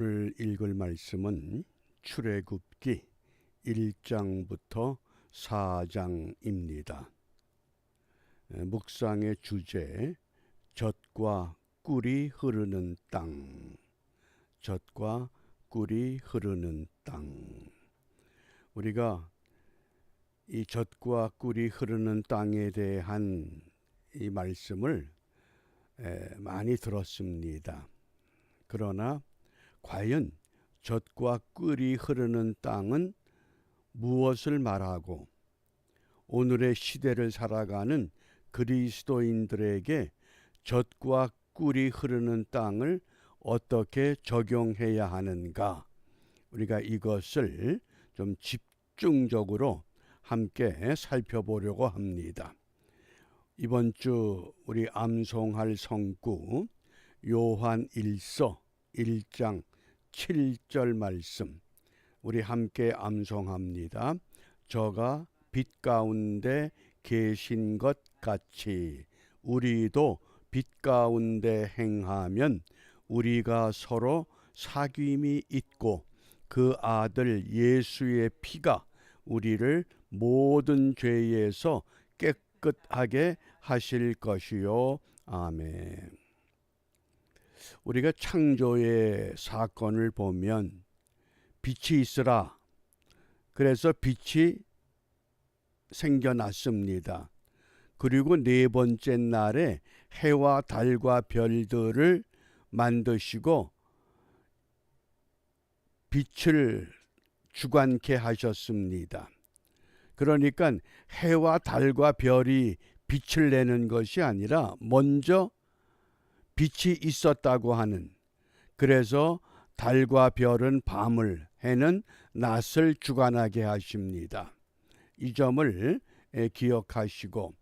오늘 읽을 말씀은 출애굽기 1장부터 4장입니다. 묵상의 주제, 젖과 꿀이 흐르는 땅. 젖과 꿀이 흐르는 땅. 우리가 이 젖과 꿀이 흐르는 땅에 대한 이 말씀을 많이 들었습니다. 그러나 과연 젖과 꿀이 흐르는 땅은 무엇을 말하고 오늘의 시대를 살아가는 그리스도인들에게 젖과 꿀이 흐르는 땅을 어떻게 적용해야 하는가? 우리가 이것을 좀 집중적으로 함께 살펴보려고 합니다. 이번 주 우리 암송할 성구 요한 1서 1장 7절 말씀 우리 함께 암송합니다. 저가 빛 가운데 계신 것 같이 우리도 빛 가운데 행하면 우리가 서로 사귐이 있고 그 아들 예수의 피가 우리를 모든 죄에서 깨끗하게 하실 것이요. 아멘. 우리가 창조의 사건을 보면 빛이 있으라. 그래서 빛이 생겨났습니다. 그리고 네 번째 날에 해와 달과 별들을 만드시고 빛을 주관케 하셨습니다. 그러니까 해와 달과 별이 빛을 내는 것이 아니라 먼저 빛이 있었다고 하는, 그래서 달과 별은 밤을, 해는 낮을 주관하게 하십니다. 이 점을 기억하시고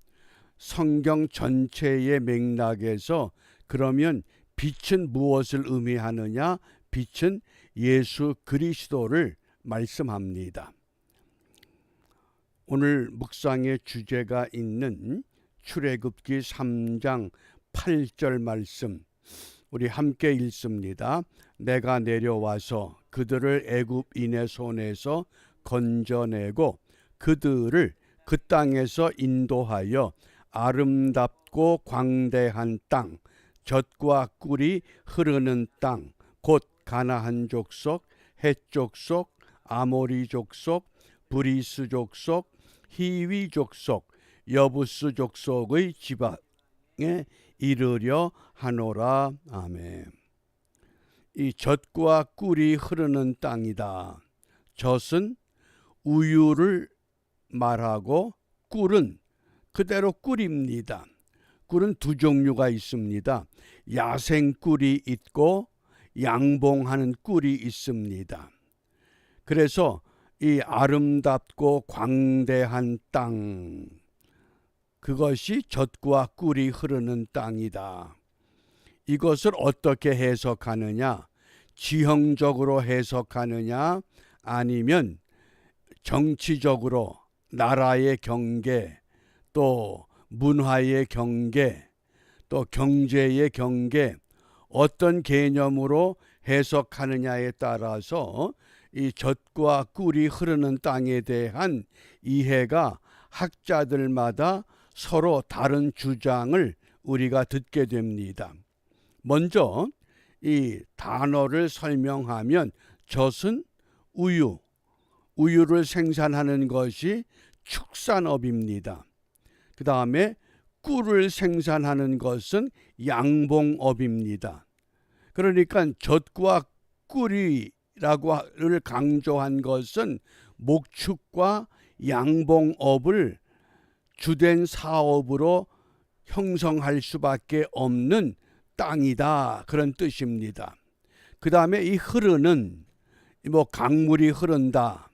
성경 전체의 맥락에서 그러면 빛은 무엇을 의미하느냐? 빛은 예수 그리스도를 말씀합니다. 오늘 묵상의 주제가 있는 출애굽기 3장 8절 말씀 우리 함께 읽습니다. 내가 내려와서 그들을 애굽인의 손에서 건져내고 그들을 그 땅에서 인도하여 아름답고 광대한 땅, 젖과 꿀이 흐르는 땅, 곧 가나안 족속, 헷 족속, 아모리 족속, 브리스 족속, 히위 족속, 여부스 족속의 지방에 이르려 하노라. 아멘. 이 젖과 꿀이 흐르는 땅이다. 젖은 우유를 말하고 꿀은 그대로 꿀입니다. 꿀은 두 종류가 있습니다. 야생 꿀이 있고 양봉하는 꿀이 있습니다. 그래서 이 아름답고 광대한 땅, 그것이 젖과 꿀이 흐르는 땅이다. 이것을 어떻게 해석하느냐? 지형적으로 해석하느냐? 아니면 정치적으로 나라의 경계, 또 문화의 경계, 또 경제의 경계, 어떤 개념으로 해석하느냐에 따라서 이 젖과 꿀이 흐르는 땅에 대한 이해가 학자들마다 서로 다른 주장을 우리가 듣게 됩니다. 먼저 이 단어를 설명하면 젖은 우유를 생산하는 것이 축산업입니다. 그 다음에 꿀을 생산하는 것은 양봉업입니다. 그러니까 젖과 꿀이라고를 강조한 것은 목축과 양봉업을 주된 사업으로 형성할 수밖에 없는 땅이다, 그런 뜻입니다. 그 다음에 이 흐르는, 강물이 흐른다,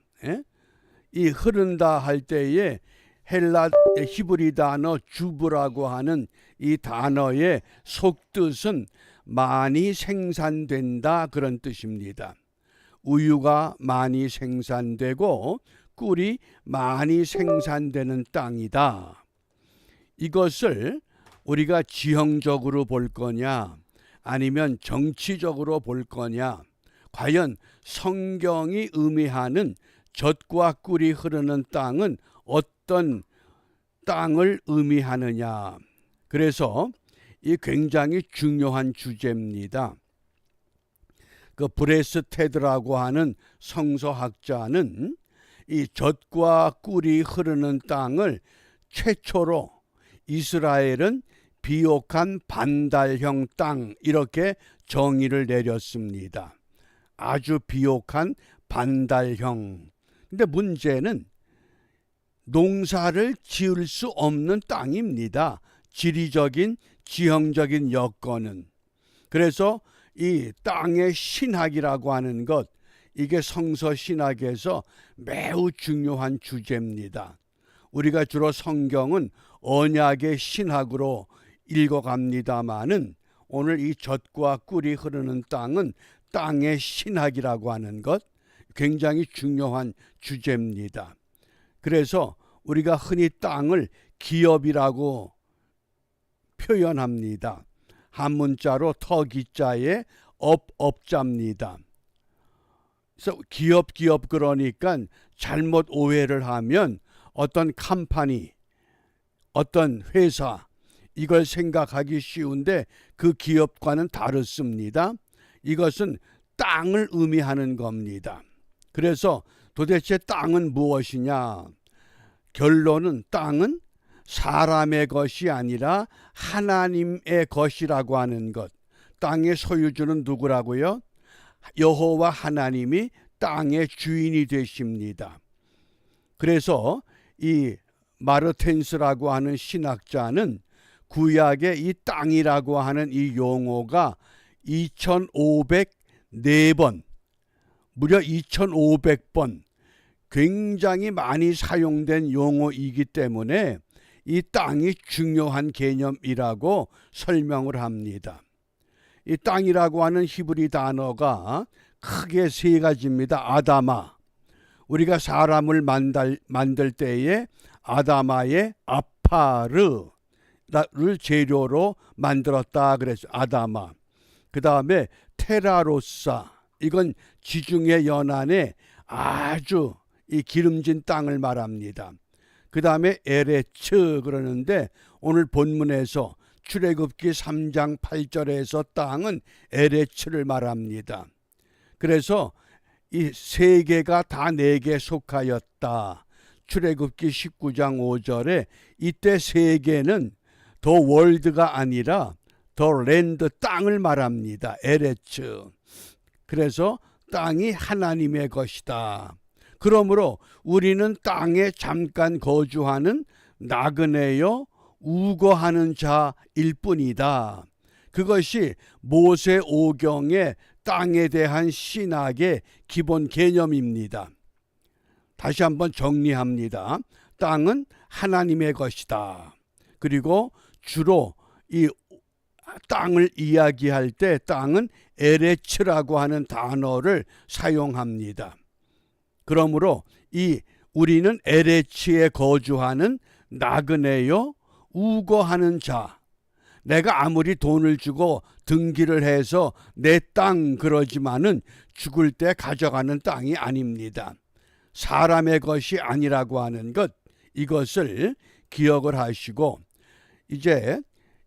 이 흐른다 할 때에 헬라 히브리 단어 주브라고 하는 이 단어의 속뜻은 많이 생산된다, 그런 뜻입니다. 우유가 많이 생산되고 꿀이 많이 생산되는 땅이다. 이것을 우리가 지형적으로 볼 거냐 아니면 정치적으로 볼 거냐, 과연 성경이 의미하는 젖과 꿀이 흐르는 땅은 어떤 땅을 의미하느냐. 그래서 이 굉장히 중요한 주제입니다. 그 브레스테드라고 하는 성서학자는 이 젖과 꿀이 흐르는 땅을 최초로 이스라엘은 비옥한 반달형 땅 이렇게 정의를 내렸습니다. 아주 비옥한 반달형. 근데 문제는 농사를 지을 수 없는 땅입니다. 지리적인 지형적인 여건은. 그래서 이 땅의 신학이라고 하는 것, 이게 성서 신학에서 매우 중요한 주제입니다. 우리가 주로 성경은 언약의 신학으로 읽어갑니다마는 오늘 이 젖과 꿀이 흐르는 땅은 땅의 신학이라고 하는 것, 굉장히 중요한 주제입니다. 그래서 우리가 흔히 땅을 기업이라고 표현합니다. 한문자로 터기자에 업자입니다. 그래서 기업 그러니까 잘못 오해를 하면 어떤 컴퍼니, 어떤 회사 이걸 생각하기 쉬운데 그 기업과는 다릅니다. 이것은 땅을 의미하는 겁니다. 그래서 도대체 땅은 무엇이냐? 결론은 땅은 사람의 것이 아니라 하나님의 것이라고 하는 것. 땅의 소유주는 누구라고요? 여호와 하나님이 땅의 주인이 되십니다. 그래서 이 마르텐스라고 하는 신학자는 구약의 이 땅이라고 하는 이 용어가 2504번, 무려 2500번 굉장히 많이 사용된 용어이기 때문에 이 땅이 중요한 개념이라고 설명을 합니다. 이 땅이라고 하는 히브리 단어가 크게 세 가지입니다. 아다마, 우리가 사람을 만들 때에 아다마의 아파르를 재료로 만들었다 그래서 아다마. 그 다음에 테라로사, 이건 지중해 연안에 아주 이 기름진 땅을 말합니다. 그 다음에 에레츠 그러는데 오늘 본문에서 출애굽기 3장 8절에서 땅은 에레츠를 말합니다. 그래서 이 세 개가 다 내게 속하였다. 출애굽기 19장 5절에 이때 세 개는 더 월드가 아니라 더 랜드 땅을 말합니다. 에레츠. 그래서 땅이 하나님의 것이다. 그러므로 우리는 땅에 잠깐 거주하는 나그네요 우거하는 자일 뿐이다. 그것이 모세 오경의 땅에 대한 신학의 기본 개념입니다. 다시 한번 정리합니다. 땅은 하나님의 것이다. 그리고 주로 이 땅을 이야기할 때 땅은 에레츠라고 하는 단어를 사용합니다. 그러므로 우리는 에레츠에 거주하는 나그네요 우거하는 자. 내가 아무리 돈을 주고 등기를 해서 내 땅 그러지만은 죽을 때 가져가는 땅이 아닙니다. 사람의 것이 아니라고 하는 것, 이것을 기억을 하시고 이제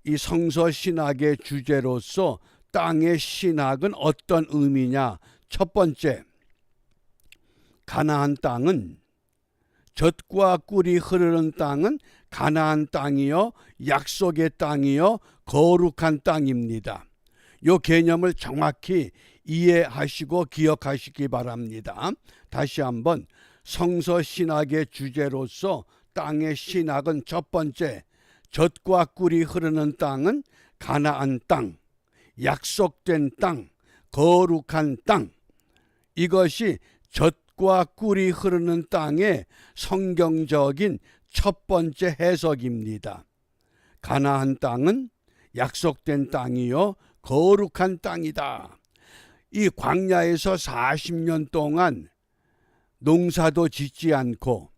이 성서 신학의 주제로서 땅의 신학은 어떤 의미냐? 첫 번째, 가나안 땅은 젖과 꿀이 흐르는 땅은 가나안 땅이요 약속의 땅이요 거룩한 땅입니다. 이 개념을 정확히 이해하시고 기억하시기 바랍니다. 다시 한번 성서 신학의 주제로서 땅의 신학은 첫 번째, 젖과 꿀이 흐르는 땅은 가나안 땅, 약속된 땅, 거룩한 땅. 이것이 젖과 꿀이 흐르는 땅의 성경적인 첫 번째 해석입니다. 가나안 땅은 약속된 땅이요 거룩한 땅이다. 이 광야에서 40년 동안 농사도 짓지 않고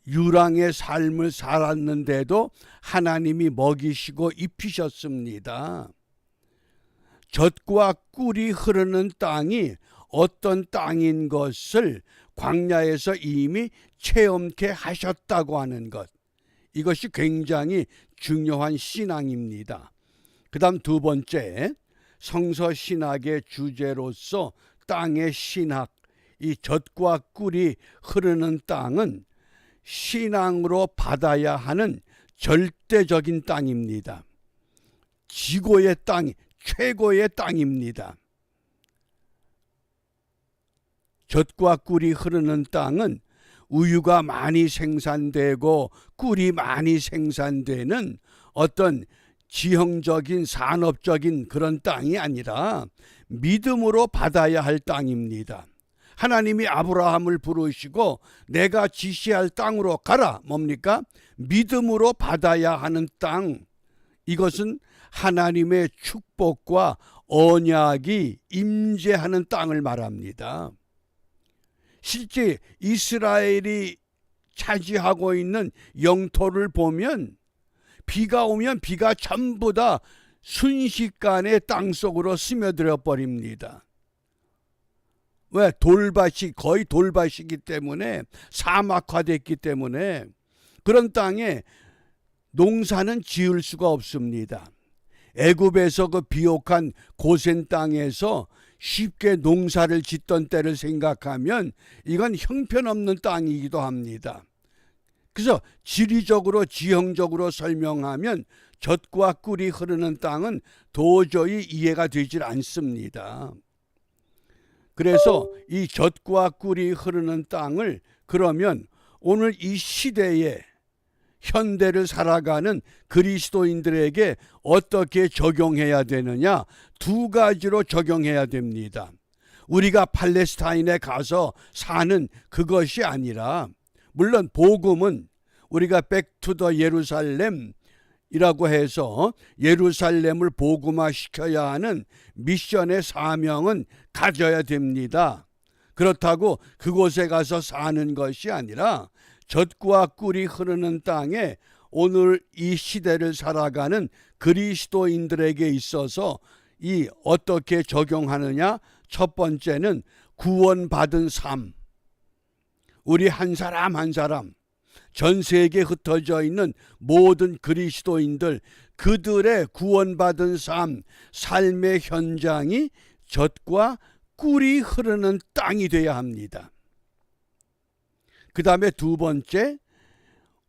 유랑의 삶을 살았는데도 하나님이 먹이시고 입히셨습니다. 젖과 꿀이 흐르는 땅이 어떤 땅인 것을 광야에서 이미 체험케 하셨다고 하는 것. 이것이 굉장히 중요한 신앙입니다. 그 다음 두 번째, 성서신학의 주제로서 땅의 신학, 이 젖과 꿀이 흐르는 땅은 신앙으로 받아야 하는 절대적인 땅입니다. 지고의 땅, 최고의 땅입니다. 젖과 꿀이 흐르는 땅은 우유가 많이 생산되고 꿀이 많이 생산되는 어떤 지형적인 산업적인 그런 땅이 아니라 믿음으로 받아야 할 땅입니다. 하나님이 아브라함을 부르시고 내가 지시할 땅으로 가라. 뭡니까? 믿음으로 받아야 하는 땅. 이것은 하나님의 축복과 언약이 임재하는 땅을 말합니다. 실제 이스라엘이 차지하고 있는 영토를 보면 비가 오면 비가 전부 다 순식간에 땅속으로 스며들어 버립니다. 왜? 돌밭이 거의 돌밭이기 때문에, 사막화됐기 때문에 그런 땅에 농사는 지을 수가 없습니다. 애굽에서 그 비옥한 고센 땅에서 쉽게 농사를 짓던 때를 생각하면 이건 형편없는 땅이기도 합니다. 그래서 지리적으로 지형적으로 설명하면 젖과 꿀이 흐르는 땅은 도저히 이해가 되질 않습니다. 그래서 이 젖과 꿀이 흐르는 땅을 그러면 오늘 이 시대에 현대를 살아가는 그리스도인들에게 어떻게 적용해야 되느냐? 두 가지로 적용해야 됩니다. 우리가 팔레스타인에 가서 사는 그것이 아니라, 물론 복음은 우리가 백투더 예루살렘이라고 해서 예루살렘을 복음화시켜야 하는 미션의 사명은 가져야 됩니다. 그렇다고 그곳에 가서 사는 것이 아니라 젖과 꿀이 흐르는 땅에 오늘 이 시대를 살아가는 그리스도인들에게 있어서 이 어떻게 적용하느냐? 첫 번째는 구원받은 삶. 우리 한 사람 한 사람, 전 세계에 흩어져 있는 모든 그리스도인들, 그들의 구원받은 삶, 삶의 현장이 젖과 꿀이 흐르는 땅이 되어야 합니다. 그 다음에 두 번째,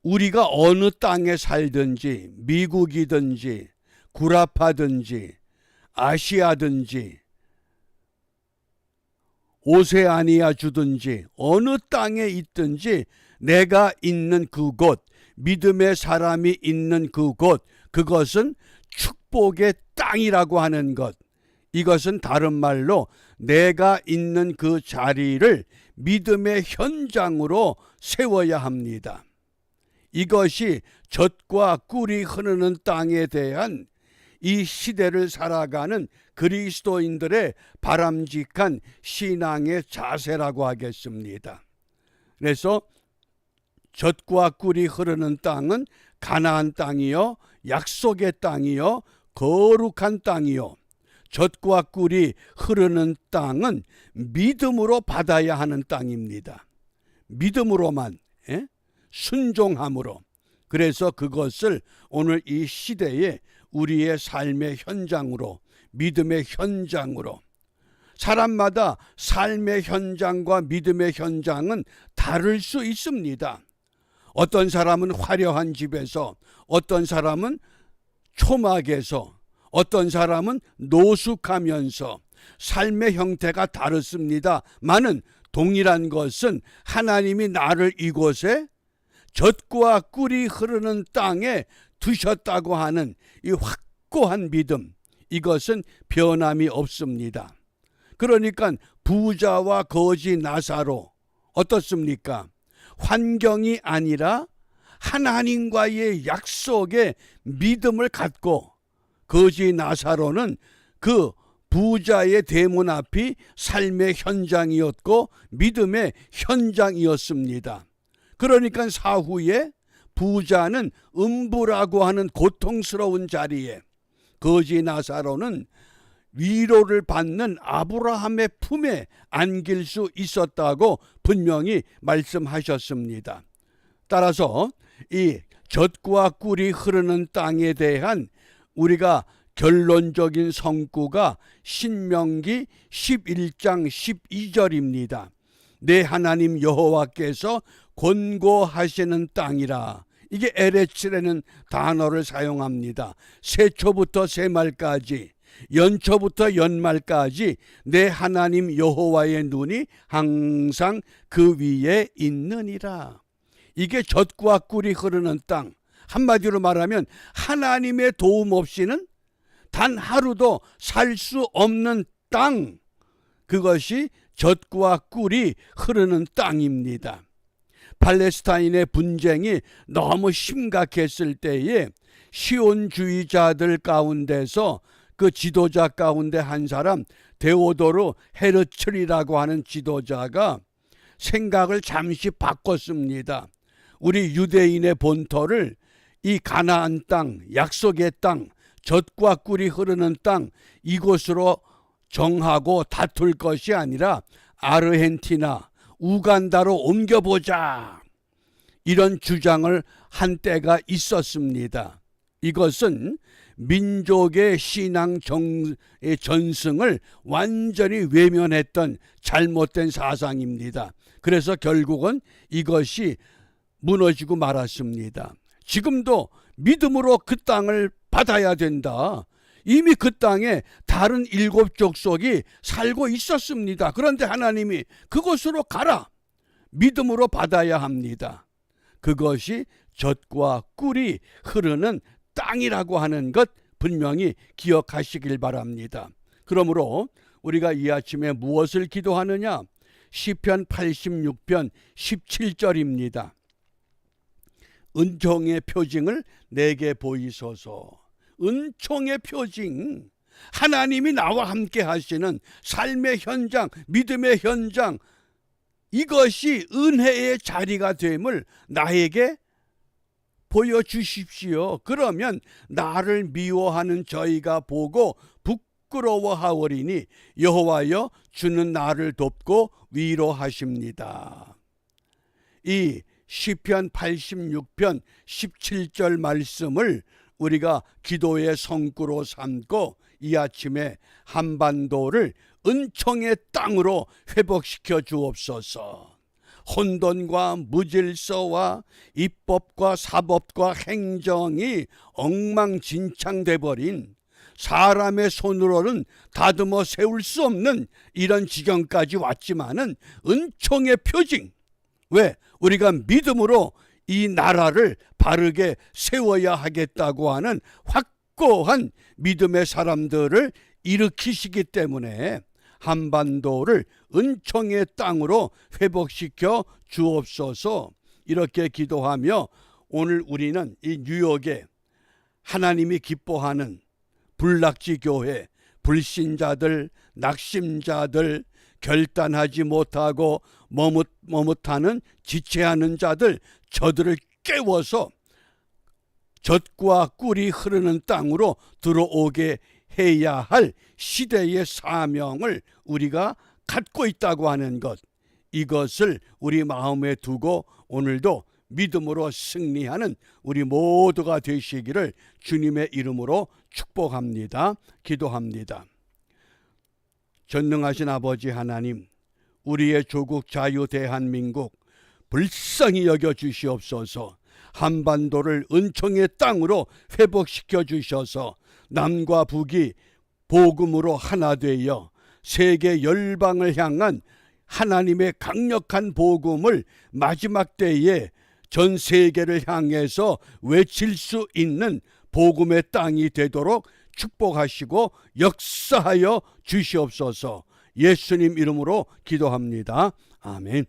우리가 어느 땅에 살든지, 미국이든지 구라파든지 아시아든지 오세아니아 주든지 어느 땅에 있든지 내가 있는 그곳, 믿음의 사람이 있는 그곳, 그것은 축복의 땅이라고 하는 것. 이것은 다른 말로 내가 있는 그 자리를 믿음의 현장으로 세워야 합니다. 이것이 젖과 꿀이 흐르는 땅에 대한 이 시대를 살아가는 그리스도인들의 바람직한 신앙의 자세라고 하겠습니다. 그래서 젖과 꿀이 흐르는 땅은 가나안 땅이요, 약속의 땅이요, 거룩한 땅이요. 젖과 꿀이 흐르는 땅은 믿음으로 받아야 하는 땅입니다. 믿음으로만, 순종함으로. 그래서 그것을 오늘 이 시대에 우리의 삶의 현장으로, 믿음의 현장으로. 사람마다 삶의 현장과 믿음의 현장은 다를 수 있습니다. 어떤 사람은 화려한 집에서, 어떤 사람은 초막에서, 어떤 사람은 노숙하면서 삶의 형태가 다릅니다만은 동일한 것은 하나님이 나를 이곳에 젖과 꿀이 흐르는 땅에 두셨다고 하는 이 확고한 믿음, 이것은 변함이 없습니다. 그러니까 부자와 거지 나사로 어떻습니까? 환경이 아니라 하나님과의 약속에 믿음을 갖고, 거지 나사로는 그 부자의 대문 앞이 삶의 현장이었고 믿음의 현장이었습니다. 그러니까 사후에 부자는 음부라고 하는 고통스러운 자리에, 거지 나사로는 위로를 받는 아브라함의 품에 안길 수 있었다고 분명히 말씀하셨습니다. 따라서 이 젖과 꿀이 흐르는 땅에 대한 우리가 결론적인 성구가 신명기 11장 12절입니다. 내 하나님 여호와께서 권고하시는 땅이라. 이게 에레츠라는 단어를 사용합니다. 새초부터 새말까지, 연초부터 연말까지 내 하나님 여호와의 눈이 항상 그 위에 있느니라. 이게 젖과 꿀이 흐르는 땅, 한마디로 말하면 하나님의 도움 없이는 단 하루도 살 수 없는 땅, 그것이 젖과 꿀이 흐르는 땅입니다. 팔레스타인의 분쟁이 너무 심각했을 때에 시온주의자들 가운데서 그 지도자 가운데 한 사람 데오도르 헤르츠리라고 하는 지도자가 생각을 잠시 바꿨습니다. 우리 유대인의 본토를 이 가나안 땅, 약속의 땅, 젖과 꿀이 흐르는 땅, 이곳으로 정하고 다툴 것이 아니라 아르헨티나, 우간다로 옮겨보자, 이런 주장을 한 때가 있었습니다. 이것은 민족의 신앙 전승을 완전히 외면했던 잘못된 사상입니다. 그래서 결국은 이것이 무너지고 말았습니다. 지금도 믿음으로 그 땅을 받아야 된다. 이미 그 땅에 다른 7족속이 살고 있었습니다. 그런데 하나님이 그곳으로 가라, 믿음으로 받아야 합니다. 그것이 젖과 꿀이 흐르는 땅이라고 하는 것 분명히 기억하시길 바랍니다. 그러므로 우리가 이 아침에 무엇을 기도하느냐? 시편 86편 17절입니다. 은총의 표징을 내게 보이소서. 은총의 표징, 하나님이 나와 함께 하시는 삶의 현장, 믿음의 현장, 이것이 은혜의 자리가 됨을 나에게 보여주십시오. 그러면 나를 미워하는 저희가 보고 부끄러워하오리니 여호와여 주는 나를 돕고 위로하십니다. 이 시편 86편 17절 말씀을 우리가 기도의 성구로 삼고 이 아침에 한반도를 은총의 땅으로 회복시켜 주옵소서. 혼돈과 무질서와 입법과 사법과 행정이 엉망진창돼 버린, 사람의 손으로는 다듬어 세울 수 없는 이런 지경까지 왔지만은 은총의 표징, 왜? 우리가 믿음으로 이 나라를 바르게 세워야 하겠다고 하는 확고한 믿음의 사람들을 일으키시기 때문에 한반도를 은총의 땅으로 회복시켜 주옵소서. 이렇게 기도하며 오늘 우리는 이 뉴욕에 하나님이 기뻐하는 불낙지 교회, 불신자들, 낙심자들, 결단하지 못하고 머뭇하는 지체하는 자들, 저들을 깨워서 젖과 꿀이 흐르는 땅으로 들어오게 해야 할 시대의 사명을 우리가 갖고 있다고 하는 것, 이것을 우리 마음에 두고 오늘도 믿음으로 승리하는 우리 모두가 되시기를 주님의 이름으로 축복합니다. 기도합니다. 전능하신 아버지 하나님, 우리의 조국 자유 대한민국 불쌍히 여겨 주시옵소서. 한반도를 은총의 땅으로 회복시켜 주셔서 남과 북이 복음으로 하나 되어 세계 열방을 향한 하나님의 강력한 복음을 마지막 때에 전 세계를 향해서 외칠 수 있는 복음의 땅이 되도록 축복하시고 역사하여 주시옵소서. 예수님 이름으로 기도합니다. 아멘.